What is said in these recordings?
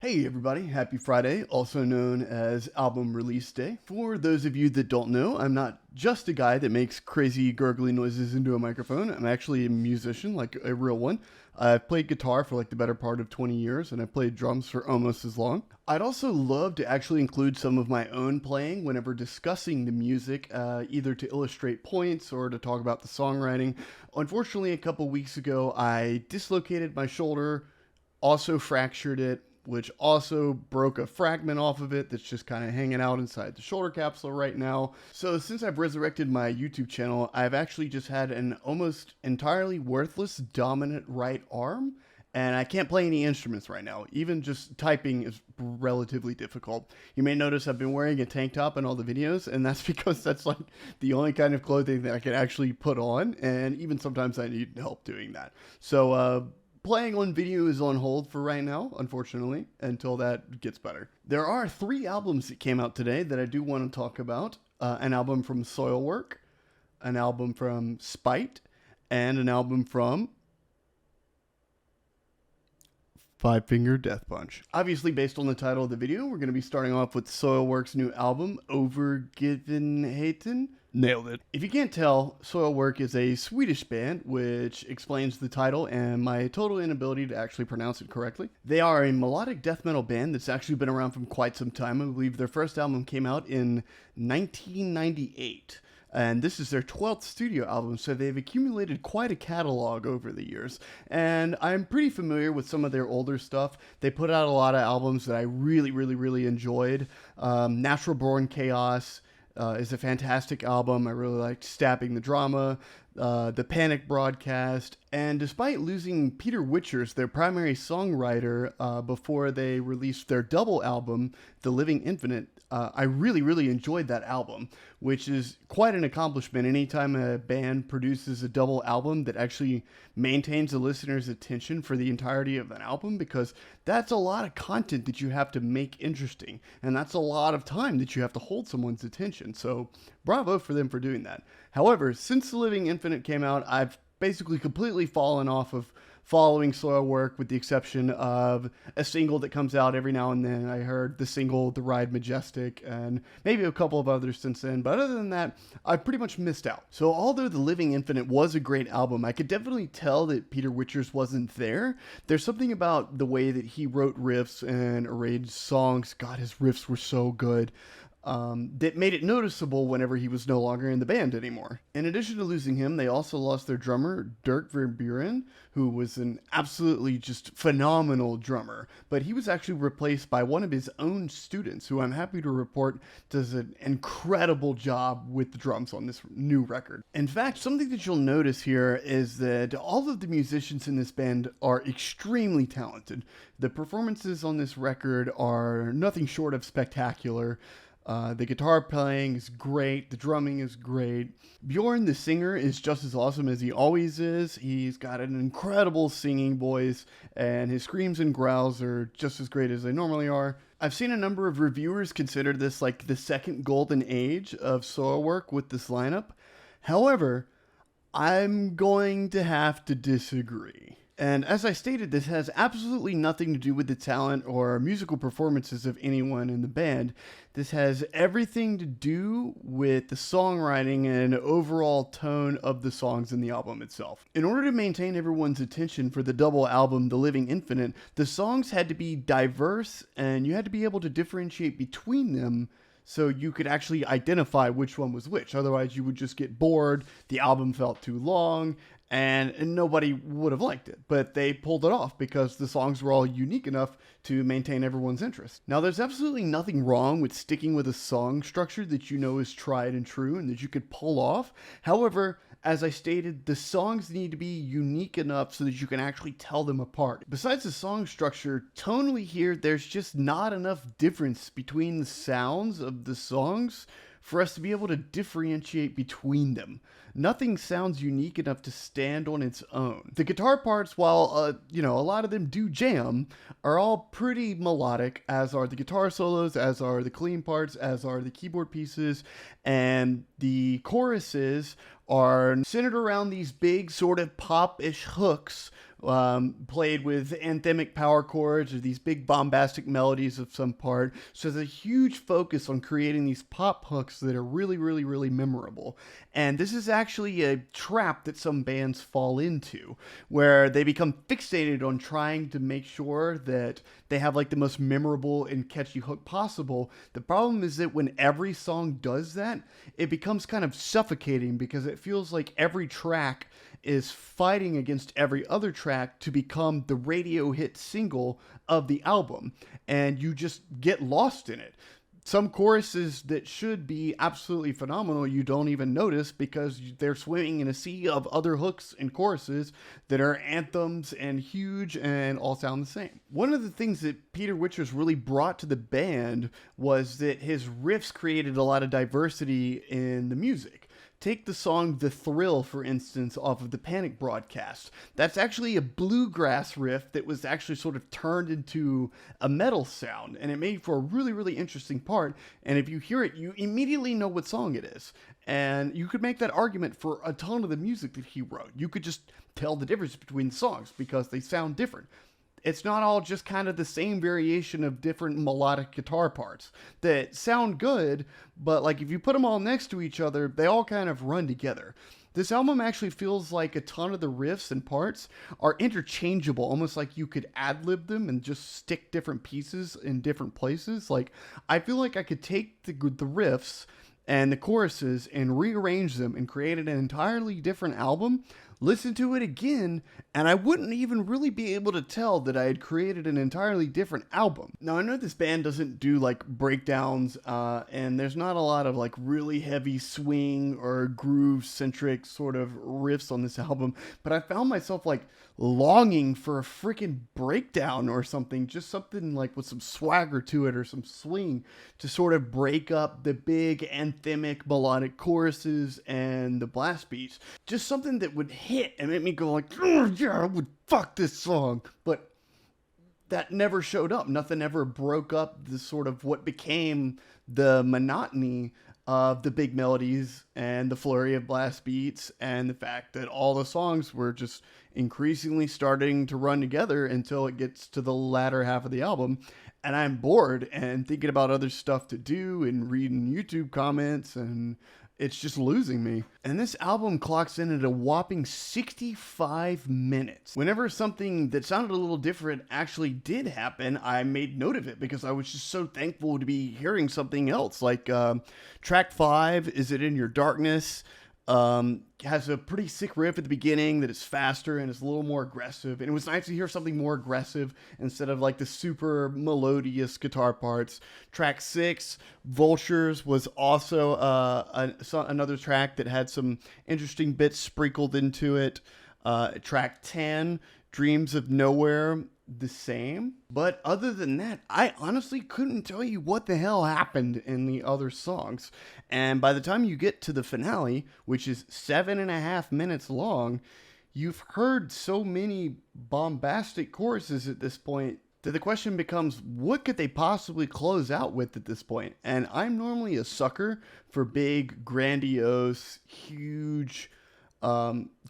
Hey everybody, happy Friday, also known as album release day. For those of you that don't know, I'm not just a guy that makes crazy gurgly noises into a microphone. I'm actually a musician, like a real one. I've played guitar for like the better part of 20 years, and I've played drums for almost as long. I'd also love to actually include some of my own playing whenever discussing the music, either to illustrate points or to talk about the songwriting. Unfortunately, a couple weeks ago, I dislocated my shoulder, also fractured it, which also broke a fragment off of it that's just kind of hanging out inside the shoulder capsule right now. So since I've resurrected my YouTube channel, I've actually just had an almost entirely worthless dominant right arm, and I can't play any instruments right now. Even just typing is relatively difficult. You may notice I've been wearing a tank top in all the videos, and that's because that's like the only kind of clothing that I can actually put on, and even sometimes I need help doing that. So, playing on video is on hold for right now, unfortunately, until that gets better. There are 3 albums that came out today that I do want to talk about. An album from Soilwork, an album from Spite, and an album from Five Finger Death Punch. Obviously, based on the title of the video, we're going to be starting off with Soilwork's new album, Övergivenheten. Nailed it. If you can't tell, Soilwork is a Swedish band, which explains the title and my total inability to actually pronounce it correctly. They are a melodic death metal band that's actually been around for quite some time. I believe their first album came out in 1998. And this is their 12th studio album, so they've accumulated quite a catalog over the years. And I'm pretty familiar with some of their older stuff. They put out a lot of albums that I really enjoyed. Natural Born Chaos is a fantastic album. I really liked Stabbing the Drama, The Panic Broadcast, and despite losing Peter Wichers, their primary songwriter, before they released their double album, The Living Infinite, I really enjoyed that album, which is quite an accomplishment anytime a band produces a double album that actually maintains the listener's attention for the entirety of an album, because that's a lot of content that you have to make interesting, and that's a lot of time that you have to hold someone's attention. So bravo for them for doing that. However, since The Living Infinite came out, I've basically completely fallen off of following Soilwork, with the exception of a single that comes out every now and then. I heard the single The Ride Majestic and maybe a couple of others since then, but other than that, I pretty much missed out. So although The Living Infinite was a great album, I could definitely tell that Peter Wichers wasn't there. There's something about the way that he wrote riffs and arranged songs. God, his riffs were so good. That made it noticeable whenever he was no longer in the band anymore. In addition to losing him, they also lost their drummer, Dirk Verburen, who was an absolutely just phenomenal drummer. But he was actually replaced by one of his own students, who I'm happy to report does an incredible job with the drums on this new record. In fact, something that you'll notice here is that all of the musicians in this band are extremely talented. The performances on this record are nothing short of spectacular. The guitar playing is great. The drumming is great. Bjorn, the singer, is just as awesome as he always is. He's got an incredible singing voice, and his screams and growls are just as great as they normally are. I've seen a number of reviewers consider this like the second golden age of Soilwork with this lineup. However, I'm going to have to disagree. And as I stated, this has absolutely nothing to do with the talent or musical performances of anyone in the band. This has everything to do with the songwriting and overall tone of the songs in the album itself. In order to maintain everyone's attention for the double album, The Living Infinite, the songs had to be diverse, and you had to be able to differentiate between them so you could actually identify which one was which. Otherwise, you would just get bored, the album felt too long, and nobody would have liked it. But they pulled it off because the songs were all unique enough to maintain everyone's interest. Now, there's absolutely nothing wrong with sticking with a song structure that you know is tried and true and that you could pull off. However, as I stated, the songs need to be unique enough so that you can actually tell them apart. Besides the song structure, tonally here, there's just not enough difference between the sounds of the songs for us to be able to differentiate between them. nothing sounds unique enough to stand on its own. The guitar parts, while, a lot of them do jam, are all pretty melodic, as are the guitar solos, as are the clean parts, as are the keyboard pieces, and the choruses are centered around these big sort of pop-ish hooks, played with anthemic power chords or these big bombastic melodies of some part. So there's a huge focus on creating these pop hooks that are really, really, really memorable. And this is actually a trap that some bands fall into, where they become fixated on trying to make sure that they have like the most memorable and catchy hook possible. The problem is that when every song does that, it becomes kind of suffocating, because it feels like every track is fighting against every other track to become the radio hit single of the album, and you just get lost in it. Some choruses that should be absolutely phenomenal, you don't even notice, because they're swimming in a sea of other hooks and choruses that are anthems and huge and all sound the same. One of the things that Peter Wichers really brought to the band was that his riffs created a lot of diversity in the music. Take the song The Thrill, for instance, off of the Panic broadcast. That's actually a bluegrass riff that was actually sort of turned into a metal sound, and it made for a really, really interesting part. And if you hear it, you immediately know what song it is. And you could make that argument for a ton of the music that he wrote. You could just tell the difference between the songs because they sound different. It's not all just kind of the same variation of different melodic guitar parts that sound good, but like if you put them all next to each other, they all kind of run together. This album actually feels like a ton of the riffs and parts are interchangeable, almost like you could ad-lib them and just stick different pieces in different places. Like, I feel like I could take the riffs and the choruses and rearrange them and create an entirely different album, listen to it again, and I wouldn't even really be able to tell that I had created an entirely different album. Now, I know this band doesn't do like breakdowns, and there's not a lot of like really heavy swing or groove-centric sort of riffs on this album, but I found myself like longing for a freaking breakdown or something, just something like with some swagger to it or some swing to sort of break up the big anthemic melodic choruses and the blast beats. Just something that would hit and make me go like, oh, yeah, I would fuck this song. But that never showed up. Nothing ever broke up the sort of what became the monotony of the big melodies and the flurry of blast beats, and the fact that all the songs were just increasingly starting to run together until it gets to the latter half of the album, and I'm bored and thinking about other stuff to do and reading YouTube comments, and it's just losing me. And this album clocks in at a whopping 65 minutes. Whenever something that sounded a little different actually did happen, I made note of it because I was just so thankful to be hearing something else. Like track 5, Is It In Your Darkness? Has a pretty sick riff at the beginning that is faster and is a little more aggressive. And it was nice to hear something more aggressive instead of like the super melodious guitar parts. Track 6, Vultures, was also another track that had some interesting bits sprinkled into it. Track 10, Dreams of Nowhere, the same. But other than that, I honestly couldn't tell you what the hell happened in the other songs. And by the time you get to the finale, which is 7.5 minutes long, you've heard so many bombastic choruses at this point that the question becomes, what could they possibly close out with at this point? And I'm normally a sucker for big, grandiose, huge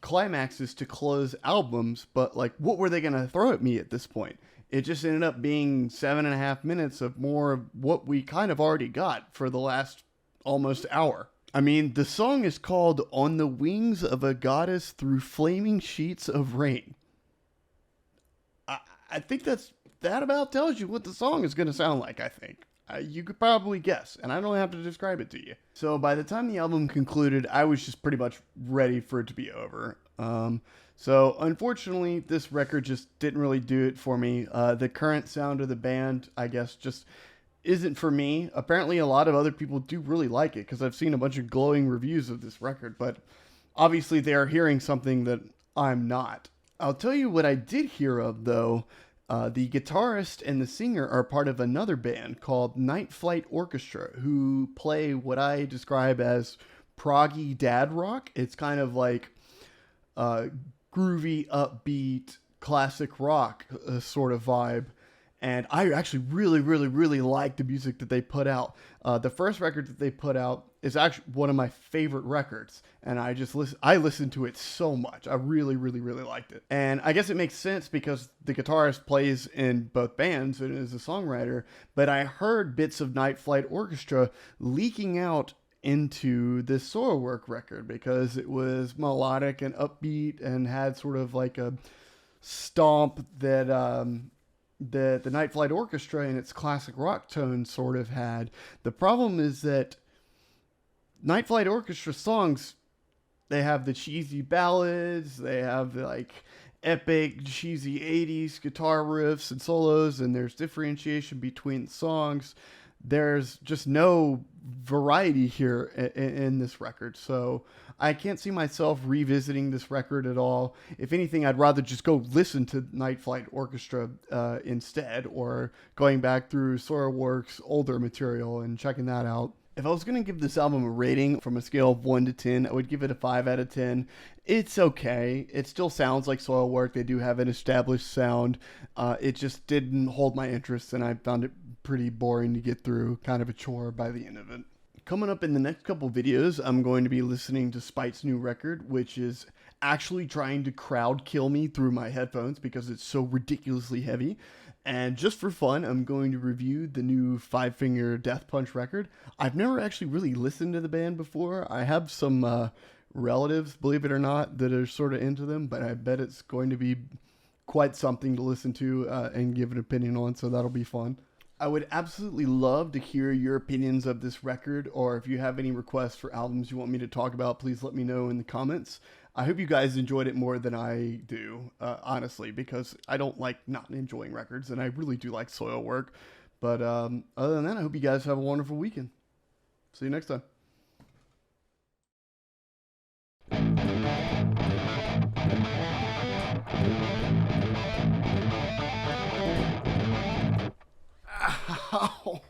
climaxes to close albums, but like, what were they gonna throw at me at this point? It just ended up being 7.5 minutes of more of what we kind of already got for the last almost hour. I mean, the song is called On the Wings of a Goddess Through Flaming Sheets of Rain. I think that about tells you what the song is gonna sound like, I think. You could probably guess, and I don't have to describe it to you. So by the time the album concluded, I was just pretty much ready for it to be over. So unfortunately, this record just didn't really do it for me. The current sound of the band, I guess, just isn't for me. Apparently, a lot of other people do really like it, because I've seen a bunch of glowing reviews of this record, but obviously they are hearing something that I'm not. I'll tell you what I did hear of, though. The guitarist and the singer are part of another band called Night Flight Orchestra, who play what I describe as proggy dad rock. It's kind of like groovy, upbeat, classic rock sort of vibe. And I actually really like the music that they put out. The first record that they put out is actually one of my favorite records. And I listened to it so much. I really liked it. And I guess it makes sense because the guitarist plays in both bands and is a songwriter. But I heard bits of Night Flight Orchestra leaking out into this Soilwork record because it was melodic and upbeat and had sort of like a stomp that the Night Flight Orchestra and its classic rock tone sort of had. The problem is that Night Flight Orchestra songs, they have the cheesy ballads, they have the like epic cheesy 80s guitar riffs and solos, and there's differentiation between songs. There's just no variety here in this record. So I can't see myself revisiting this record at all. If anything, I'd rather just go listen to Night Flight Orchestra instead, or going back through Soilwork's older material and checking that out. If I was going to give this album a rating from a scale of 1 to 10, I would give it a 5 out of 10. It's okay. It still sounds like Soilwork. They do have an established sound. It just didn't hold my interest, and I found it pretty boring to get through, kind of a chore by the end of it. Coming up in the next couple videos, I'm going to be listening to Spite's new record, which is actually trying to crowd kill me through my headphones because it's so ridiculously heavy. And just for fun, I'm going to review the new Five Finger Death Punch record. I've never actually really listened to the band before. I have some relatives, believe it or not, that are sort of into them, but I bet it's going to be quite something to listen to and give an opinion on, so that'll be fun. I would absolutely love to hear your opinions of this record, or if you have any requests for albums you want me to talk about, please let me know in the comments. I hope you guys enjoyed it more than I do, honestly, because I don't like not enjoying records, and I really do like Soilwork. But other than that, I hope you guys have a wonderful weekend. See you next time. Ow.